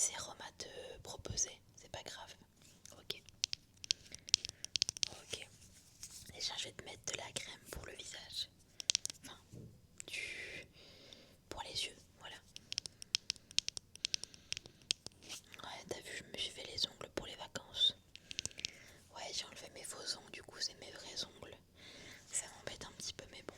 sérum à te proposer. C'est pas grave. Ok. Ok. Déjà, je vais te mettre de la crème pour le visage. Enfin, pour les yeux, voilà. Ouais, t'as vu, je me suis fait les ongles pour les vacances. Ouais, j'ai enlevé mes faux ongles, du coup, c'est mes vrais ongles. Ça m'embête un petit peu, mais bon.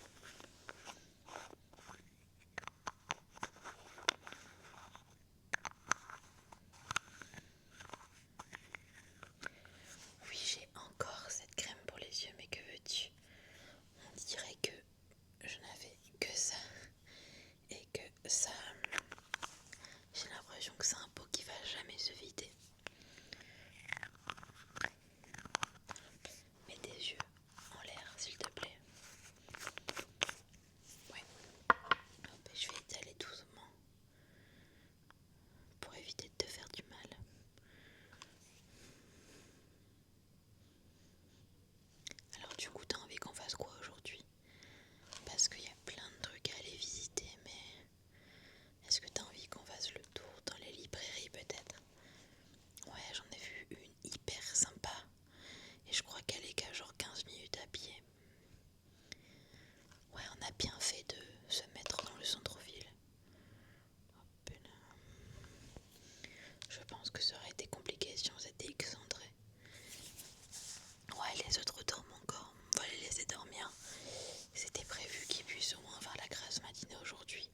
Oui, j'ai encore cette crème pour les yeux, mais que veux-tu? On dirait que je n'avais que ça. Et que ça, j'ai l'impression que c'est un pot qui va jamais se vider. Mets tes yeux en l'air, s'il te plaît. Ouais. Hop, je vais étaler doucement pour éviter de te faire du mal. Alors du coup, t'as envie qu'on fasse quoi aujourd'hui? Parce qu'il y a plein de trucs à aller visiter, mais est-ce que t'as envie qu'on fasse le tour dans les librairies peut-être? Ouais, j'en ai vu une hyper sympa et je crois qu'elle est qu'à genre 15 minutes à pied. Ouais, on a bien fait de se mettre dans le centre-ville. Hop là. Je pense que ça aurait été compliqué si on s'était excentré. Ouais, les autres dorment encore. On va les laisser dormir. C'était prévu qu'ils puissent au moins faire la grasse matinée aujourd'hui.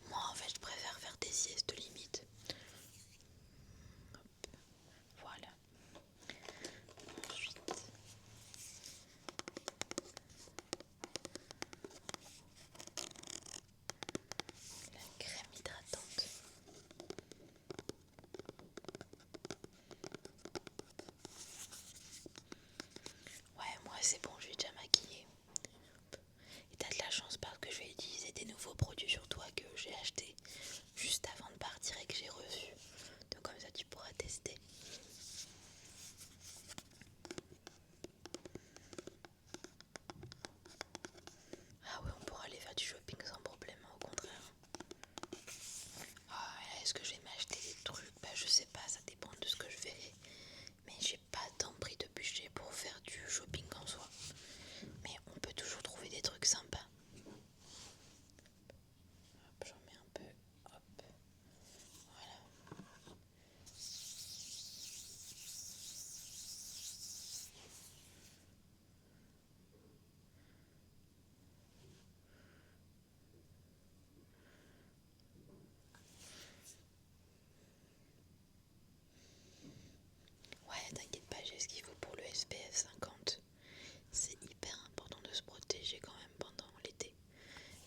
Moi, en fait, je préfère faire des siestes limite. Hop, voilà. Ensuite, la crème hydratante. Ouais, moi, c'est bon, je suis déjà maquillée. Et t'as de la chance parce que je vais utiliser des nouveaux produits sur toi que j'ai achetés juste avant de partir et que j'ai reçus. Donc comme ça, tu pourras tester. Ah ouais, on pourra aller faire du shopping sans problème, au contraire. Ah, est-ce que je vais m'acheter des trucs? Bah je sais pas, ça dépend de ce que je verrai. Mais j'ai pas tant pris de budget pour faire du shopping en soi. Mais on peut toujours trouver des trucs sympas. Hop, j'en mets un peu. Hop. Voilà. Ouais, t'inquiète pas, j'ai ce qu'il faut pour le SPF 50. C'est hyper important de se protéger quand même pendant l'été.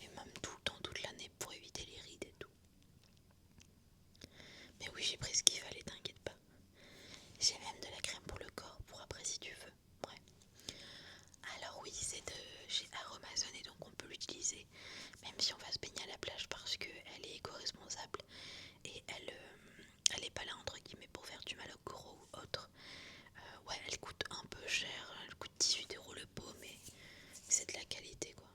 Et même tout le temps, toute l'année pour éviter les rides et tout. Mais oui, j'ai pris ce qu'il fallait, t'inquiète pas. J'ai même de la crème pour le corps, pour après si tu veux. Ouais. Alors oui, c'est de chez Aromazone et donc on peut l'utiliser même si on va se baigner à la plage parce qu'elle est éco-responsable et elle est pas là entre guillemets pour faire du mal au corps ou autre. Ouais, elle coûte un peu cher, elle coûte 18 € le pot, mais c'est de la qualité quoi.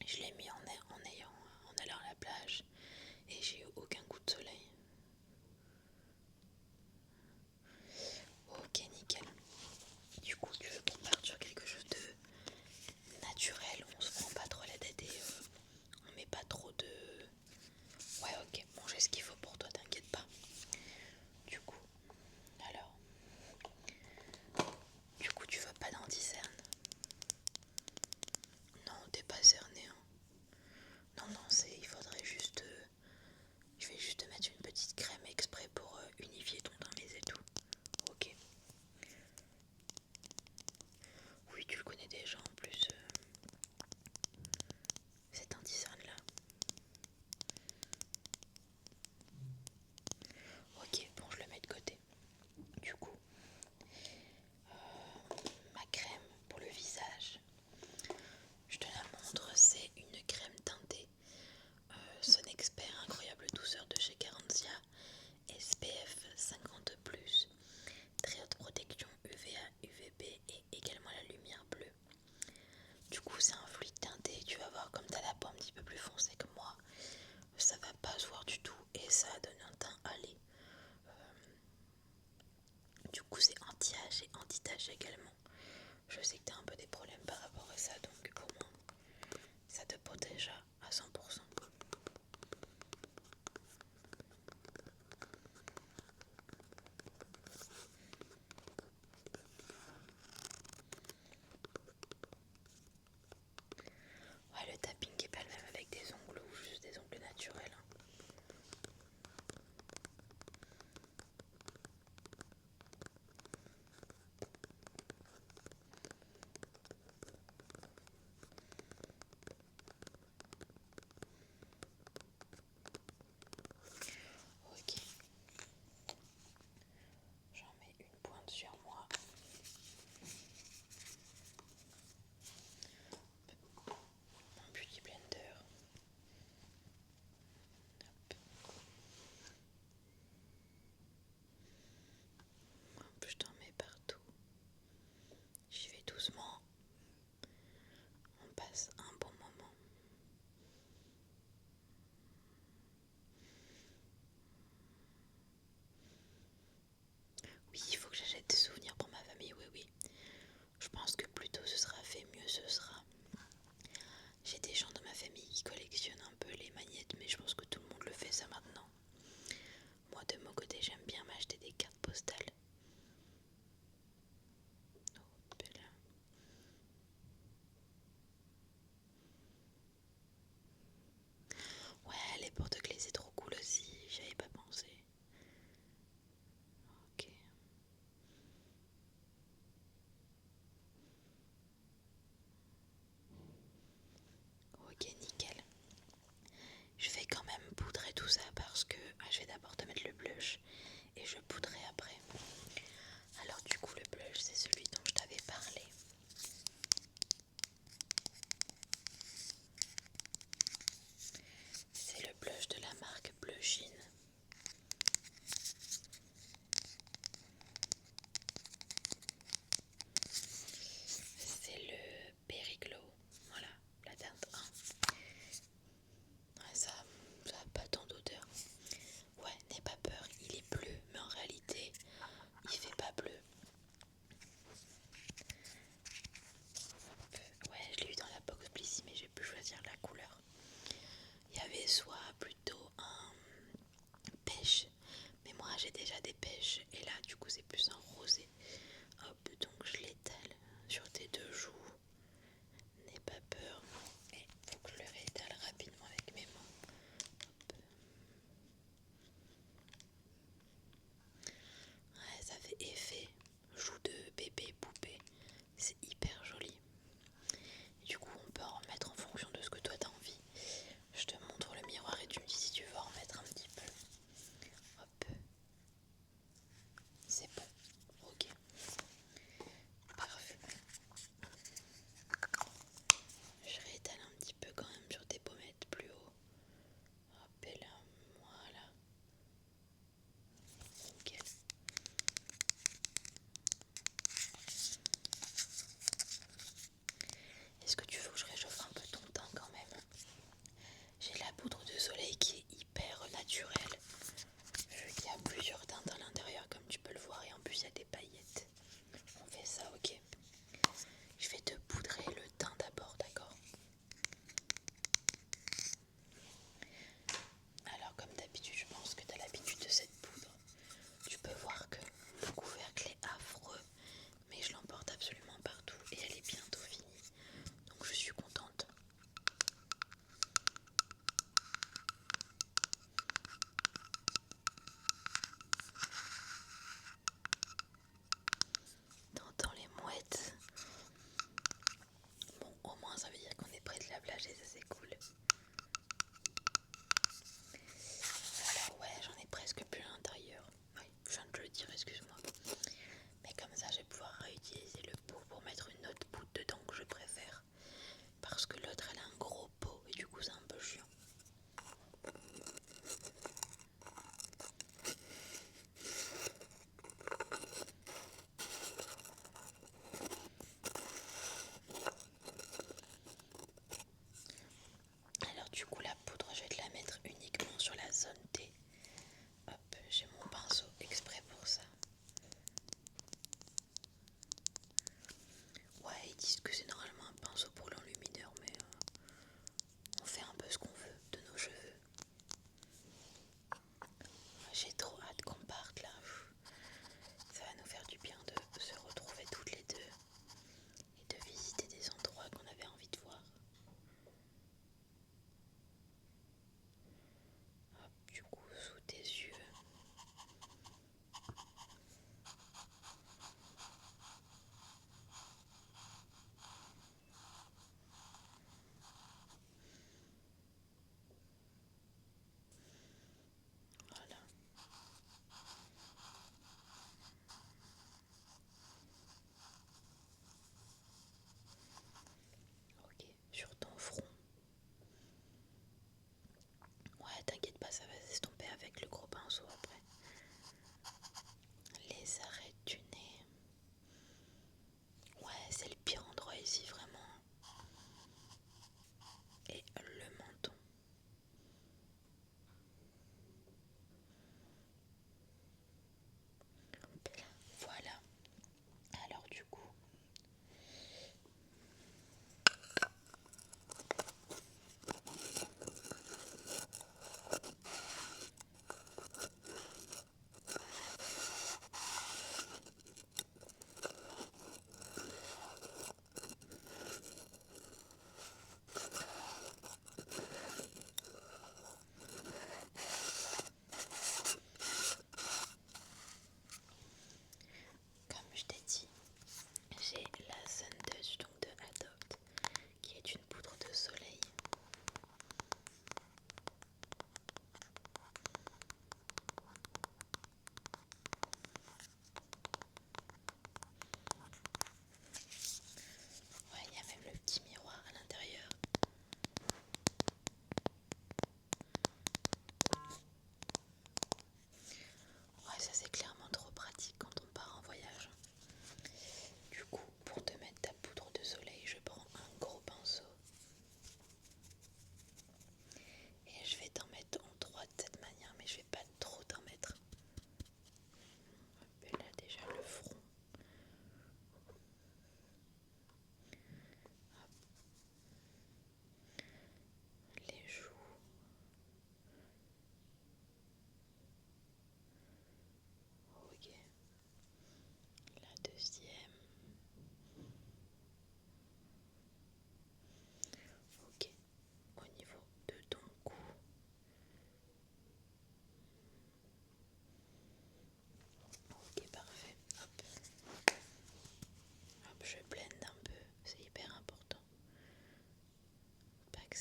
Je l'ai mis en allant à la plage et j'ai eu aucun coup de soleil. Ok, nickel. Du coup, tu veux qu'on parte sur quelque chose de naturel, on se prend pas trop la tête et on met pas trop de... Ouais, ok, bon, j'ai ce qu'il faut pour toi, t'inquiète pas. Du coup, alors, tu veux pas d'anti-cerne? Non, t'es pas cerné, hein. Non, il faudrait juste... je vais coup c'est anti-âge et anti-tache également. Je sais que tu as un peu des problèmes par rapport à ça, donc au moins ça te protège à 100%. Ouais, le tapping est pas le même avec des ongles ou juste des ongles naturels. Ok, j'en mets une pointe sur moi. Mon beauty blender. Hop, je t'en mets partout. J'y vais doucement. On passe un bon moment. Oui, il faut que j'achète des souvenirs pour ma famille, oui, oui. Je pense que plus tôt ce sera fait, mieux ce sera. J'ai des gens dans ma famille qui collectionnent un peu les magnettes, mais je pense que tout le monde le fait ça maintenant. Moi de mon côté, j'aime bien m'acheter des cartes postales. Hop là. Ouais, les porte-clés c'est trop cool aussi, j'y avais pas pensé. Ok. Ok, nickel. Je vais quand même poudrer tout ça parce que je vais d'abord te mettre le blush et je poudrerai après.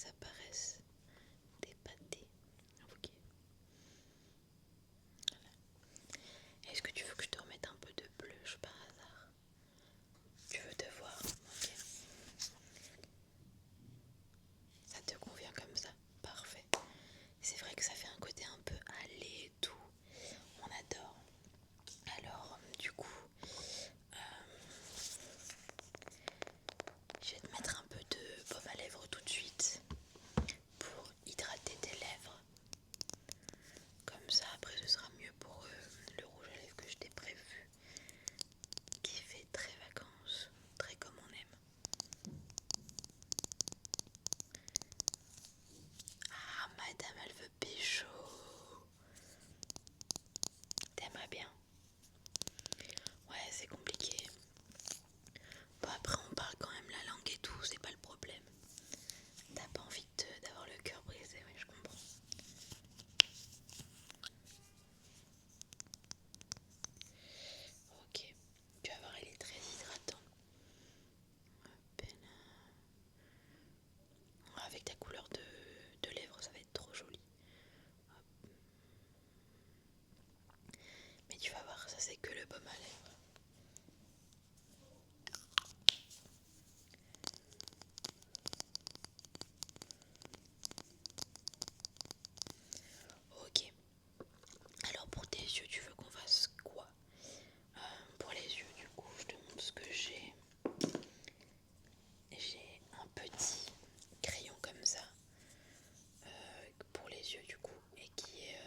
ça paraisse des pâtés. Ok. Voilà. Est-ce que tu veux que je te remette un peu de blush par hasard? Tu veux te voir? Ok. Ça te convient comme ça? Parfait. C'est vrai que ça fait un côté un peu allé et tout. On adore. Alors, du coup, je vais te mettre un peu de baume à lèvres tout de suite pour hydrater tes lèvres. Comme ça, après, ce sera mieux pour le rouge à lèvres que je t'ai prévu, qui fait très vacances, très comme on aime. Ah, madame, elle veut pécho. T'aimerais bien? Ouais, c'est compliqué. Bon, après, on parle quand même la langue et tout, c'est pas le problème. T'as pas envie d'avoir le cœur brisé, ouais, je comprends. Ok, tu vas voir, il est très hydratant. Hop là. Avec ta couleur de lèvres, ça va être trop joli. Hop. Mais tu vas voir, ça c'est que le baume à lèvres. Ok. Alors pour tes yeux, tu veux qu'on fasse quoi? Pour les yeux, du coup, je te montre ce que j'ai. J'ai un petit crayon comme ça pour les yeux, du coup, et qui est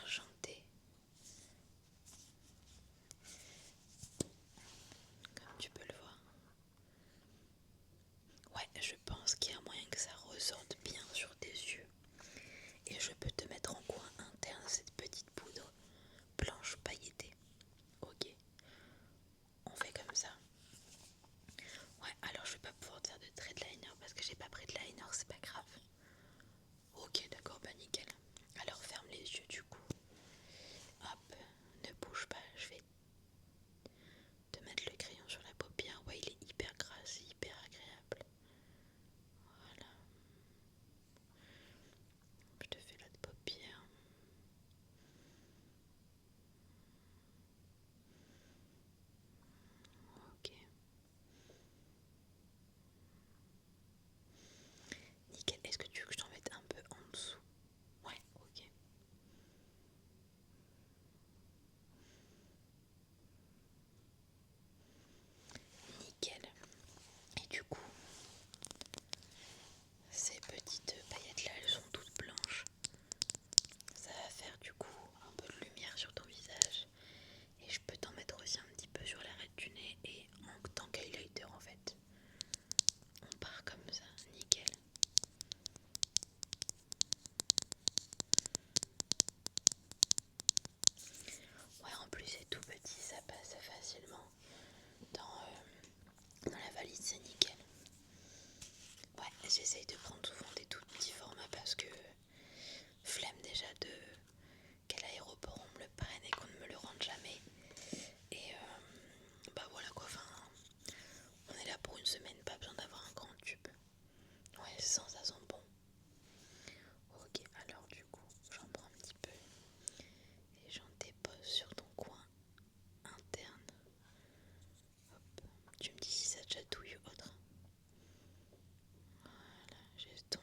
argenté, comme tu peux le voir. Ouais, je pense qu'il y a moyen que ça ressorte bien sur tes yeux. Et je peux te mettre en coin interne cette petite poudre blanche pailletée. Ok, on fait comme ça. Ouais, alors je vais pas pouvoir te faire de trait de liner parce que j'ai pas pris de liner, c'est pas grave. Ok, d'accord, bah nickel. Alors ferme les yeux du coup. Hop, ne bouge pas, je vais te mettre le crayon sur la paupière. Ouais, il est hyper gras, c'est hyper agréable. Voilà. Je te fais l'autre paupière. Ok. Nickel. Est-ce que tu veux que je t'en mette un peu en dessous? Ouais, ok. Nickel. Et du coup, ces petites paillettes là, elles sont toutes blanches. Ça va faire du coup un peu de lumière sur ton visage. Et je peux t'en mettre aussi un petit peu sur l'arête du nez et en tant qu'highlighter en fait. On part comme ça, nickel. Ouais, en plus c'est tout petit, ça passe facilement dans la valise, c'est nickel. Ouais, j'essaye de prendre souvent des tout petits formats parce que flemme déjà de quel aéroport on me le prenne et qu'on ne me le rende jamais. Et bah voilà quoi, enfin, on est là pour une semaine, pas besoin d'avoir un grand tube. Ouais, sans ça sent bon. Ok, alors du coup, j'en prends un petit peu et j'en dépose sur ton coin interne. Hop, tu me dis si ça te chatouille ou autre. Voilà, j'ai ton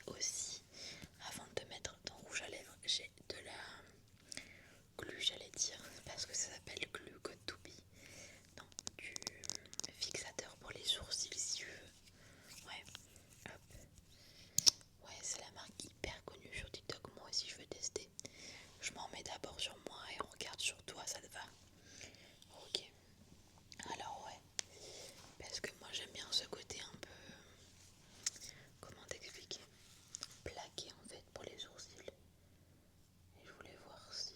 j'ai aussi, avant de te mettre ton rouge à lèvres, j'ai de la glue, j'allais dire, parce que ça s'appelle glue Got to Be. Non, du fixateur pour les sourcils si tu veux. Ouais, hop. Ouais, c'est la marque hyper connue sur TikTok. Moi aussi, je veux tester. Je m'en mets d'abord sur moi et on regarde sur toi, ça te va? Ok. Alors ouais, parce que moi j'aime bien ce côté un peu, comment t'expliquer, plaqué en fait pour les sourcils. Et je voulais voir si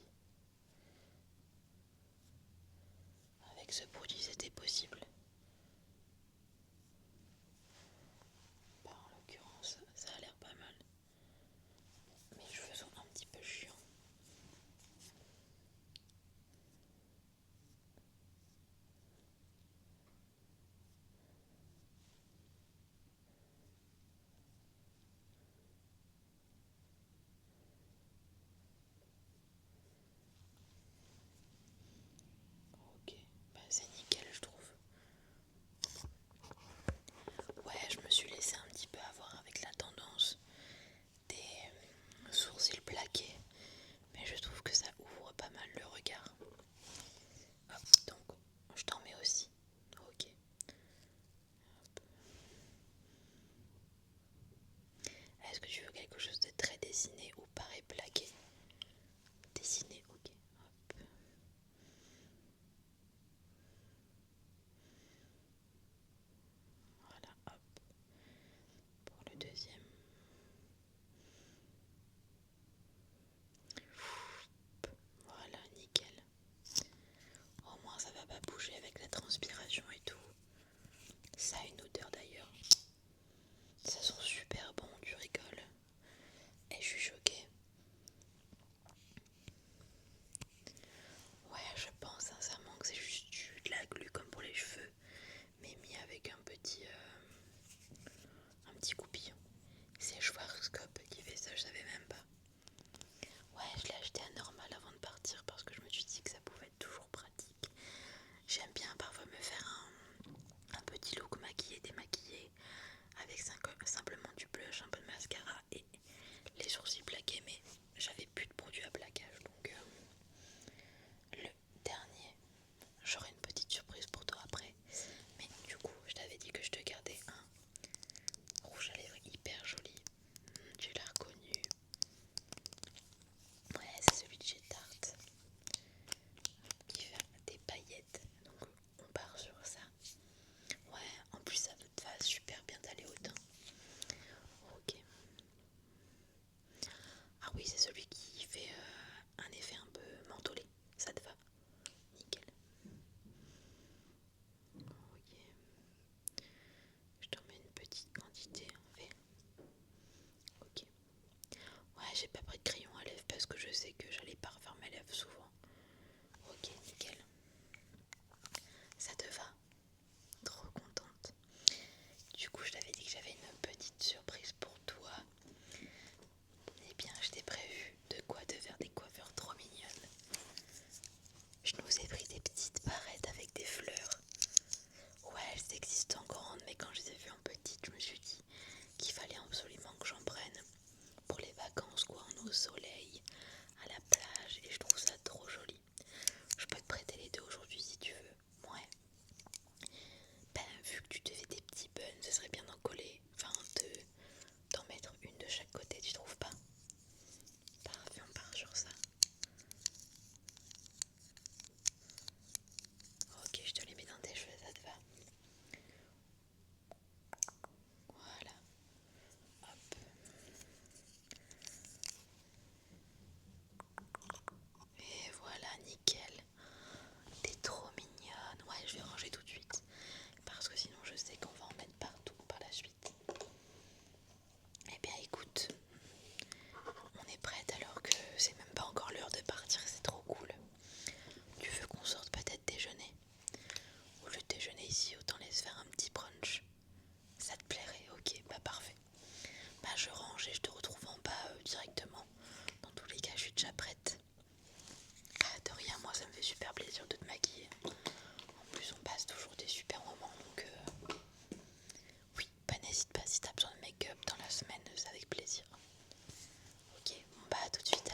tout de suite.